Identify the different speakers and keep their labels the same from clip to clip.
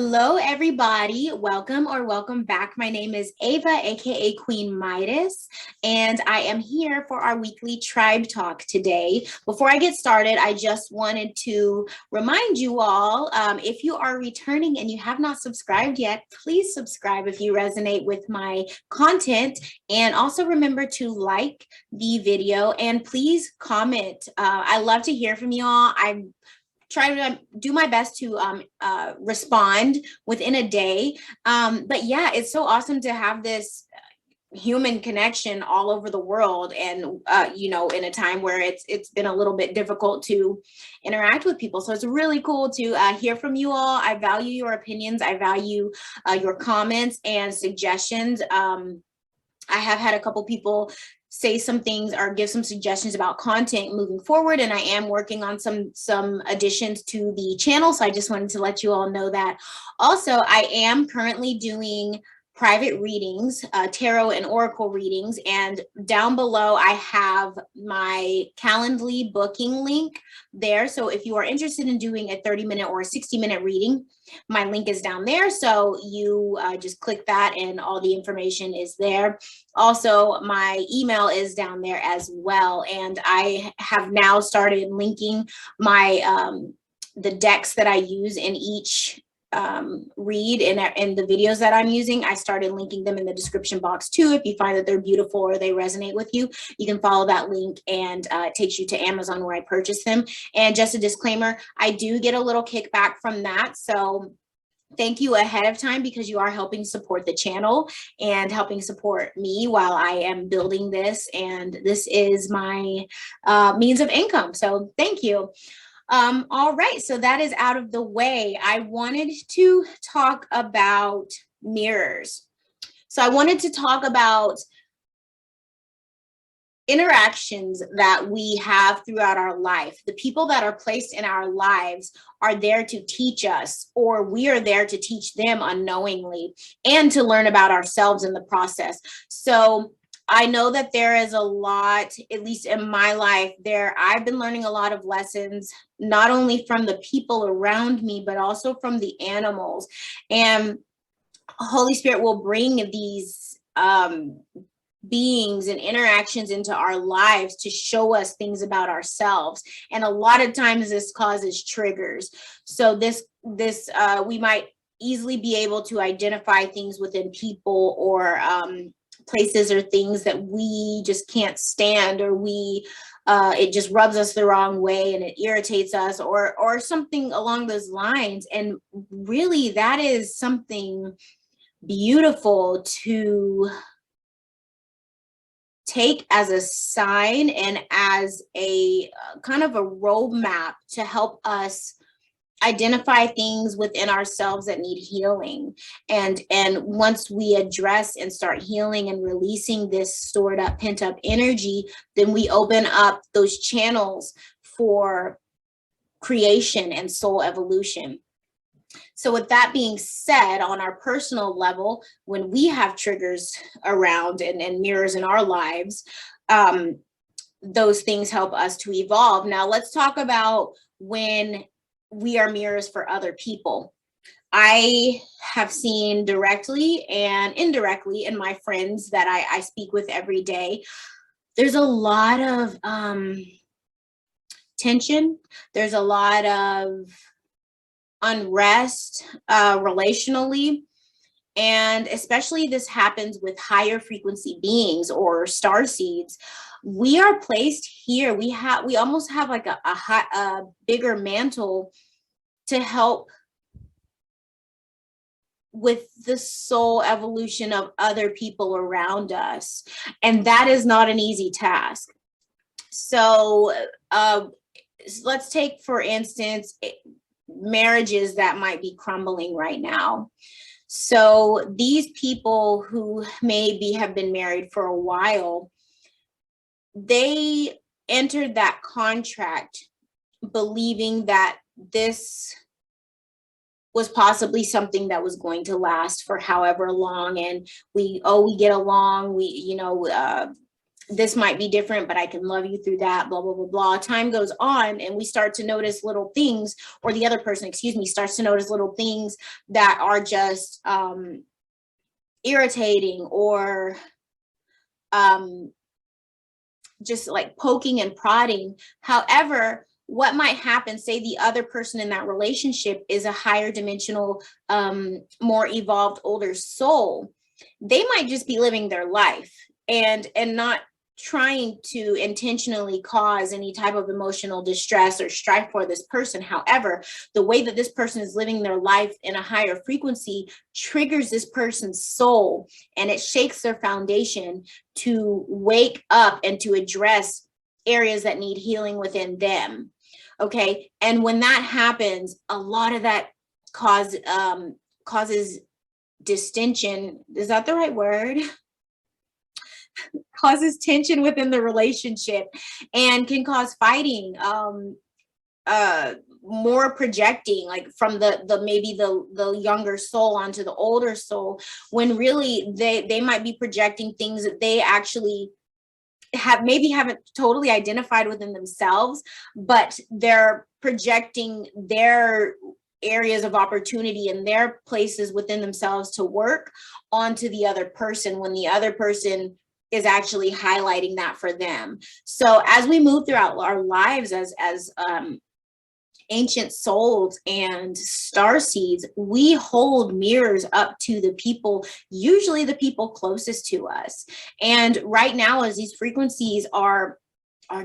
Speaker 1: Hello, everybody. Welcome or welcome back. My name is Ava, aka Queen Midas, and I am here for our weekly tribe talk today. Before I get started, I just wanted to remind you all, if you are returning and you have not subscribed yet, please subscribe if you resonate with my content. And also remember to like the video and please comment. I love to hear from you all. I try to do my best to respond within a day. But yeah, it's so awesome to have this human connection all over the world, and in a time where it's been a little bit difficult to interact with people. So it's really cool to hear from you all. I value your opinions. I value your comments and suggestions. I have had a couple people say some things or give some suggestions about content moving forward, and I am working on some additions to the channel. So I just wanted to let you all know that. Also, I am currently doing private readings, tarot and oracle readings, and down below I have my Calendly booking link there. So if you are interested in doing a 30-minute or a 60-minute reading, my link is down there. So you just click that and all the information is there. Also, my email is down there as well. And I have now started linking my the decks that I use in each read in the videos that I'm using. I started linking them in the description box too. If you find that they're beautiful or they resonate with you, you can follow that link, and it takes you to Amazon where I purchase them. And just a disclaimer, I do get a little kickback from that. So thank you ahead of time, because you are helping support the channel and helping support me while I am building this. And this is my means of income. So thank you. All right, so that is out of the way. I wanted to talk about mirrors. So I wanted to talk about interactions that we have throughout our life. The people that are placed in our lives are there to teach us, or we are there to teach them unknowingly, and to learn about ourselves in the process. So I know that there is a lot, at least in my life, I've been learning a lot of lessons, not only from the people around me, but also from the animals. And Holy Spirit will bring these beings and interactions into our lives to show us things about ourselves. And a lot of times this causes triggers. So we might easily be able to identify things within people or places or things that we just can't stand, or it just rubs us the wrong way and it irritates us, or something along those lines. And really, that is something beautiful to take as a sign and as a kind of a roadmap to help us identify things within ourselves that need healing. And once we address and start healing and releasing this stored up, pent up energy, then we open up those channels for creation and soul evolution. So with that being said, on our personal level, when we have triggers around and mirrors in our lives, those things help us to evolve. Now let's talk about when we are mirrors for other people. I have seen directly and indirectly in my friends that I speak with every day, there's a lot of tension. There's a lot of unrest relationally. And especially this happens with higher frequency beings or star seeds. We are placed here. We almost have like a bigger mantle to help with the soul evolution of other people around us. And that is not an easy task. So let's take, for instance, marriages that might be crumbling right now. So these people who maybe have been married for a while, they entered that contract believing that this was possibly something that was going to last for however long, and we get along, this might be different, but I can love you through that, blah, blah, blah, blah. Time goes on and we start to notice little things, or the other person, excuse me, starts to notice little things that are just irritating, or just like poking and prodding. However, what might happen, say the other person in that relationship is a higher dimensional, more evolved, older soul, they might just be living their life and not trying to intentionally cause any type of emotional distress or strife for this person. However, the way that this person is living their life in a higher frequency triggers this person's soul, and it shakes their foundation to wake up and to address areas that need healing within them. Okay. And when that happens, a lot of that causes distension. Is that the right word? Causes tension within the relationship and can cause fighting, more projecting, like from the maybe the younger soul onto the older soul, when really they might be projecting things that they actually haven't totally identified within themselves, but they're projecting their areas of opportunity and their places within themselves to work onto the other person, when the other person is actually highlighting that for them. So as we move throughout our lives as ancient souls and star seeds, we hold mirrors up to the people, usually the people closest to us. And right now, as these frequencies are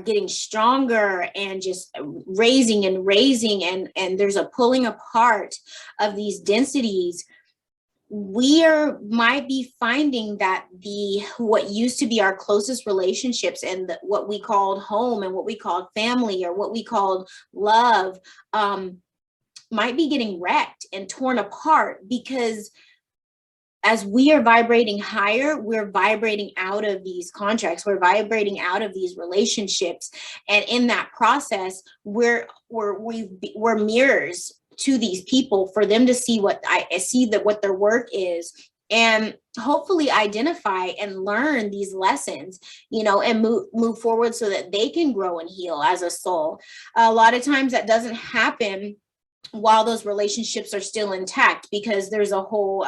Speaker 1: getting stronger and just raising and there's a pulling apart of these densities, we might be finding that what used to be our closest relationships and what we called home and what we called family or what we called love might be getting wrecked and torn apart, because as we are vibrating higher, we're vibrating out of these contracts, we're vibrating out of these relationships, and in that process, we're mirrors to these people for them to see what their work is, and hopefully identify and learn these lessons, and move forward so that they can grow and heal as a soul. A lot of times that doesn't happen while those relationships are still intact, because there's a whole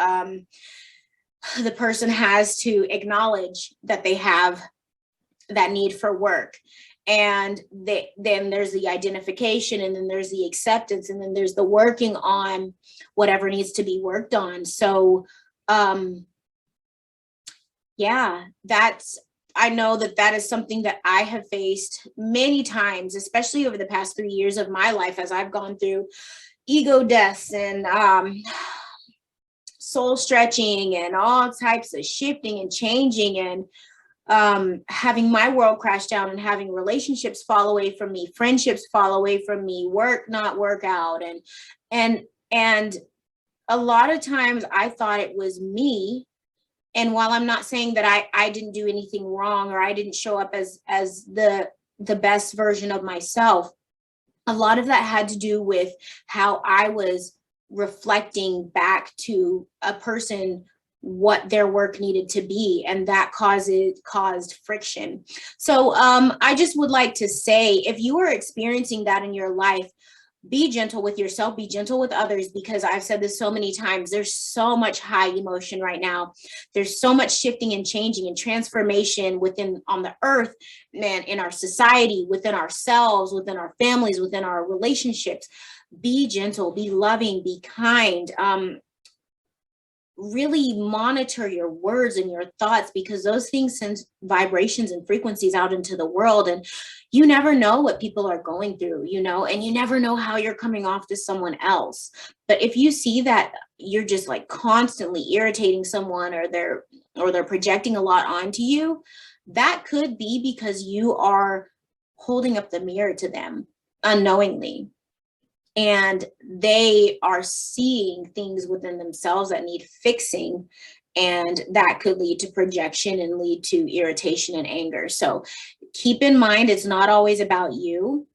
Speaker 1: the person has to acknowledge that they have that need for work. And then there's the identification, and then there's the acceptance, and then there's the working on whatever needs to be worked on. So, yeah, I know that is something that I have faced many times, especially over the past 3 years of my life, as I've gone through ego deaths and soul stretching and all types of shifting and changing, and having my world crash down and having relationships fall away from me, friendships fall away from me, work not work out. And a lot of times I thought it was me. And while I'm not saying that I didn't do anything wrong, or I didn't show up as the best version of myself, a lot of that had to do with how I was reflecting back to a person what their work needed to be, and that caused friction. So I just would like to say, if you are experiencing that in your life, be gentle with yourself, be gentle with others, because I've said this so many times, there's so much high emotion right now. There's so much shifting and changing and transformation on the earth, man, in our society, within ourselves, within our families, within our relationships. Be gentle, be loving, be kind. Really monitor your words and your thoughts, because those things send vibrations and frequencies out into the world, and you never know what people are going through, and you never know how you're coming off to someone else. But if you see that you're just like constantly irritating someone, or they're projecting a lot onto you, that could be because you are holding up the mirror to them unknowingly. And they are seeing things within themselves that need fixing, and that could lead to projection and lead to irritation and anger. So keep in mind, it's not always about you.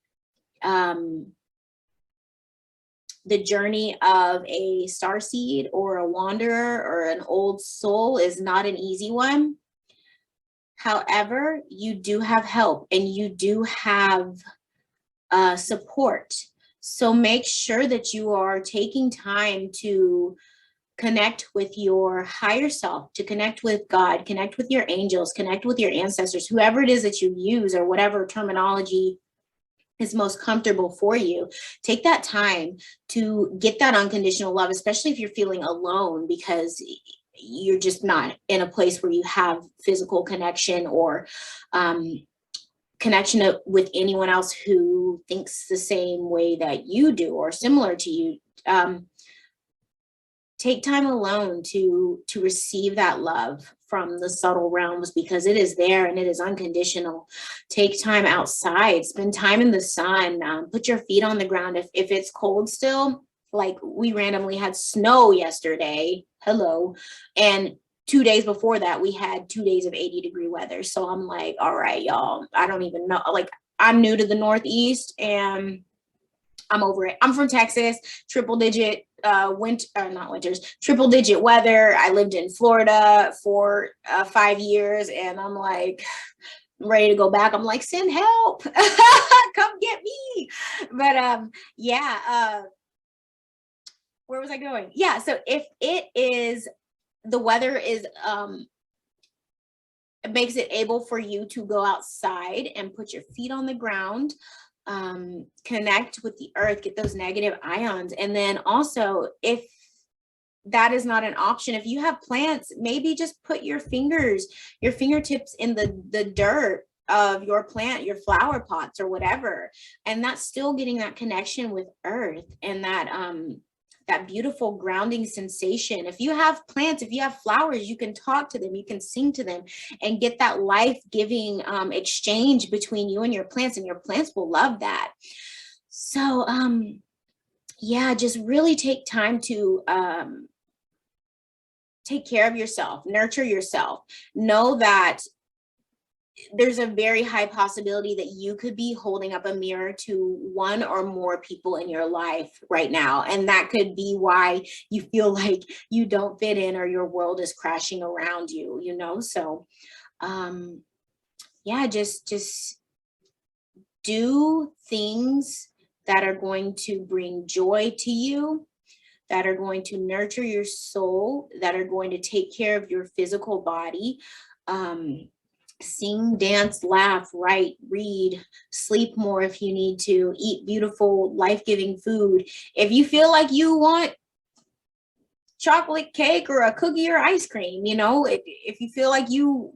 Speaker 1: The journey of a starseed or a wanderer or an old soul is not an easy one. However, you do have help and you do have support. So make sure that you are taking time to connect with your higher self, to connect with God, connect with your angels, connect with your ancestors, whoever it is that you use or whatever terminology is most comfortable for you. Take that time to get that unconditional love, especially if you're feeling alone because you're just not in a place where you have physical connection or connection with anyone else who thinks the same way that you do or similar to you. Take time alone to receive that love from the subtle realms because it is there and it is unconditional. Take time outside, spend time in the sun, put your feet on the ground. If it's cold still, like we randomly had snow yesterday, hello, and 2 days before that we had 2 days of 80-degree weather. So I'm like, all right, y'all, I don't even know, like I'm new to the Northeast and I'm over it. I'm from Texas, triple digit triple digit weather. I lived in Florida for 5 years and I'm like, I'm ready to go back. I'm like, send help, come get me. But where was I going? Yeah, so if it is, the weather is, it makes it able for you to go outside and put your feet on the ground, connect with the earth, get those negative ions. And then also, if that is not an option, if you have plants, maybe just put your fingertips in the dirt of your plant, your flower pots or whatever. And that's still getting that connection with earth and that beautiful grounding sensation. If you have plants, if you have flowers, you can talk to them, you can sing to them and get that life-giving exchange between you and your plants will love that. So yeah, just really take time to take care of yourself, nurture yourself. Know that there's a very high possibility that you could be holding up a mirror to one or more people in your life right now. And that could be why you feel like you don't fit in or your world is crashing around you, you know? So, yeah, just do things that are going to bring joy to you, that are going to nurture your soul, that are going to take care of your physical body. Sing, dance, laugh, write, read, sleep more if you need to, eat beautiful, life-giving food. If you feel like you want chocolate cake or a cookie or ice cream, you know, if you feel like you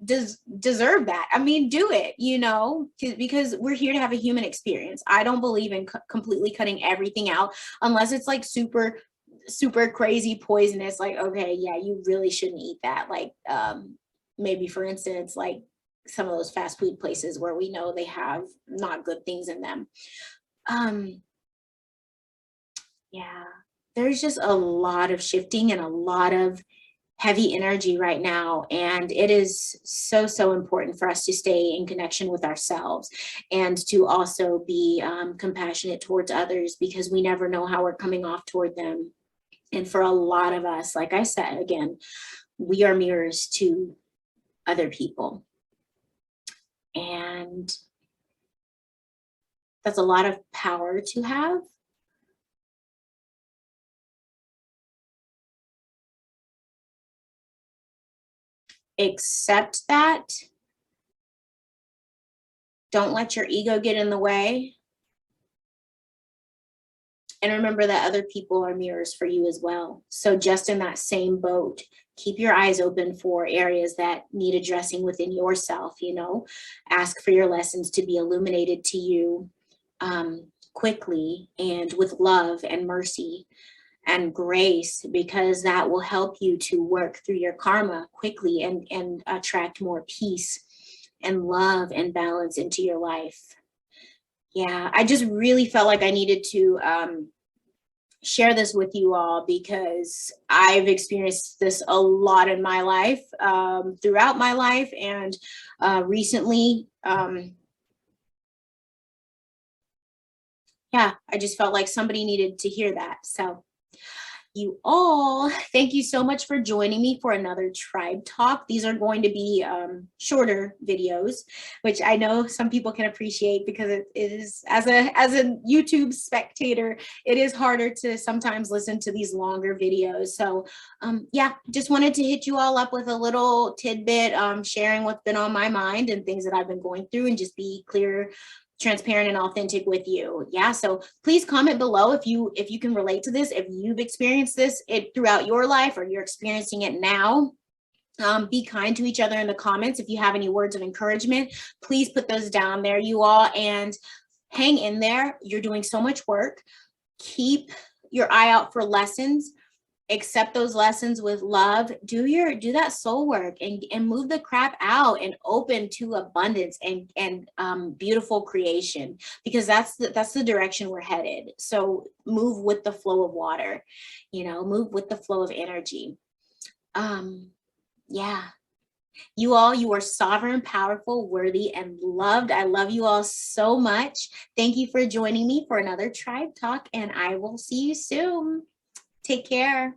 Speaker 1: deserve that, I mean, do it, you know, because we're here to have a human experience. I don't believe in completely cutting everything out unless it's like super crazy poisonous, like, okay, yeah, you really shouldn't eat that. Like, maybe for instance, like some of those fast food places where we know they have not good things in them. Yeah, there's just a lot of shifting and a lot of heavy energy right now. And it is so important for us to stay in connection with ourselves and to also be compassionate towards others because we never know how we're coming off toward them. And for a lot of us, like I said, again, we are mirrors to other people. And that's a lot of power to have. Accept that. Don't let your ego get in the way. And remember that other people are mirrors for you as well. So just in that same boat, keep your eyes open for areas that need addressing within yourself, you know, ask for your lessons to be illuminated to you quickly and with love and mercy and grace, because that will help you to work through your karma quickly and attract more peace and love and balance into your life. Yeah, I just really felt like I needed to share this with you all because I've experienced this a lot in my life, throughout my life, and recently, yeah, I just felt like somebody needed to hear that. So You all, thank you so much for joining me for another Tribe Talk. These are going to be shorter videos, which I know some people can appreciate because it is, as a YouTube spectator, it is harder to sometimes listen to these longer videos. So yeah, just wanted to hit you all up with a little tidbit, sharing what's been on my mind and things that I've been going through, and just be clear, transparent, and authentic with you. Yeah, so please comment below if you can relate to this, if you've experienced this throughout your life, or you're experiencing it now. Be kind to each other in the comments. If you have any words of encouragement, please put those down there, you all, and hang in there. You're doing so much work. Keep your eye out for lessons. Accept those lessons with love. Do that soul work, and move the crap out and open to abundance and beautiful creation, because that's the direction we're headed. So move with the flow of water, move with the flow of energy. Yeah, you all, you are sovereign, powerful, worthy, and loved. I love you all so much. Thank you for joining me for another Tribe Talk, and I will see you soon. Take care.